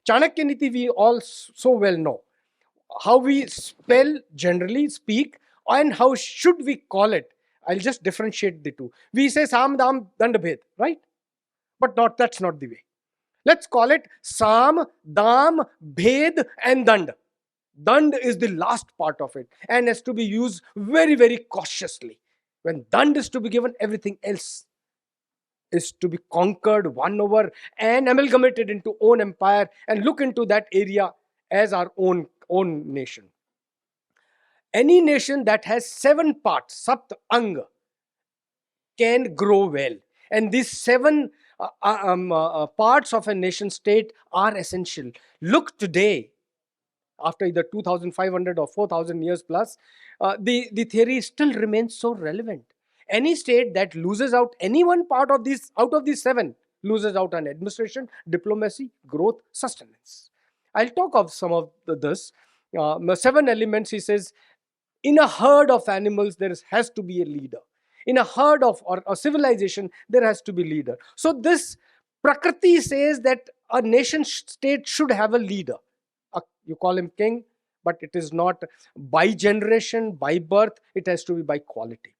Chanakya Neeti we all so well know. How we spell, generally speak, and how should we call it. I'll just differentiate the two. We say Sam, Dam, Dand, Bhed, right? But that's not the way. Let's call it Sam, Dam, Bhed, and Dand. Dand is the last part of it and has to be used very, very cautiously. When Dand is to be given, everything else is to be conquered, won over, and amalgamated into own empire and look into that area as our own nation. Any nation that has 7 parts, Sapt Ang, can grow well. And these 7 parts of a nation state are essential. Look today, after either 2,500 or 4,000 years plus, the theory still remains so relevant. Any state that loses out any one part of these, out of these 7, loses out on administration, diplomacy, growth, sustenance. I'll talk of some of this. 7 elements, he says, in a herd of animals, there has to be a leader. In a herd of or a civilization, there has to be a leader. So this Prakriti says that a nation state should have a leader. You call him king, but it is not by generation, by birth, it has to be by quality.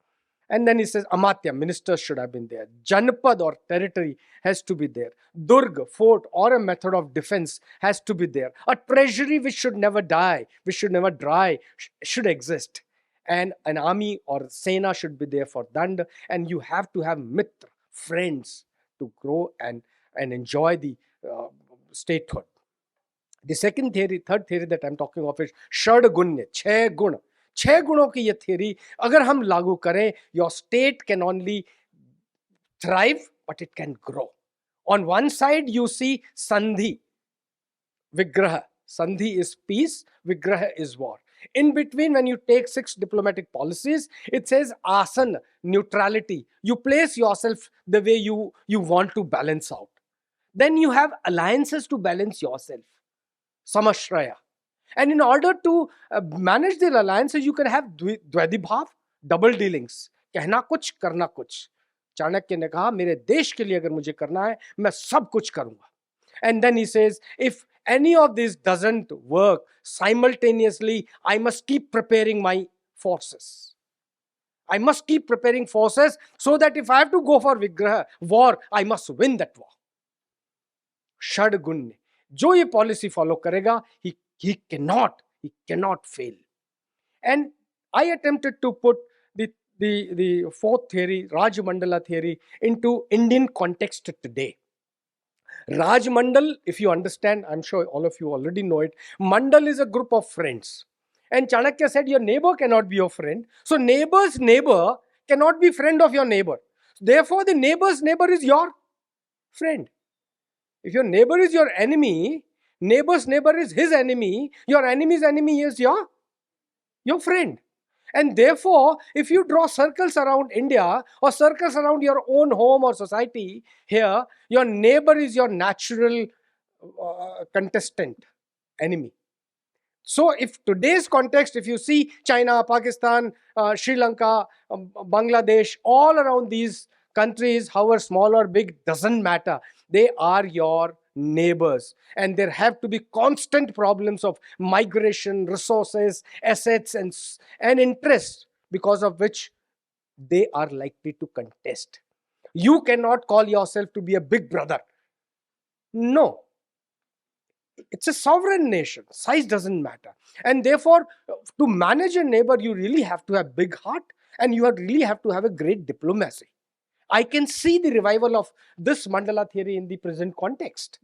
And then he says Amatya, ministers should have been there. Janpad or territory has to be there. Durg, fort or a method of defense has to be there. A treasury which should never die, which should never dry, should exist. And an army or Sena should be there for Dand. And you have to have mitra, friends, to grow and enjoy the statehood. The third theory that I'm talking of is Shadgunya, 6 gun. 6 गुणों की ये theory अगर हम लागू करें, your state can only thrive, but it can grow. On one side, you see Sandhi, Vigraha. Sandhi is peace, Vigraha is war. In between, when you take 6 diplomatic policies, it says Asan, neutrality. You place yourself the way you want to balance out. Then you have alliances to balance yourself. Samashraya. And in order to manage their alliances, you can have Dvaidibhav, double dealings. कहना कुछ, करना कुछ. चाणक्य ने कहा, मेरे देश के लिए अगर मुझे करना है, मैं सब कुछ करूंगा. And then he says, if any of this doesn't work, simultaneously, I must keep preparing my forces. I must keep preparing forces so that if I have to go for Vigraha, war, I must win that war. Shadgunya. जो ये policy follow करेगा, he cannot fail. And I attempted to put the fourth theory, Rajmandala theory, into Indian context today. Rajmandal, if you understand, I'm sure all of you already know it, Mandal is a group of friends. And Chanakya said your neighbor cannot be your friend. So neighbor's neighbor cannot be friend of your neighbor. Therefore, the neighbor's neighbor is your friend. If your neighbor is your enemy, neighbor's neighbor is his enemy, your enemy's enemy is your friend. And therefore, if you draw circles around India or circles around your own home or society here, your neighbor is your natural contestant, enemy. So if today's context, if you see China, Pakistan, Sri Lanka, Bangladesh, all around these countries, however small or big, doesn't matter. They are your neighbors. And there have to be constant problems of migration, resources, assets, and interest, because of which they are likely to contest. You cannot call yourself to be a big brother. No. It's a sovereign nation. Size doesn't matter. And therefore, to manage a neighbor, you really have to have big heart and you really have to have a great diplomacy. I can see the revival of this Mandala theory in the present context.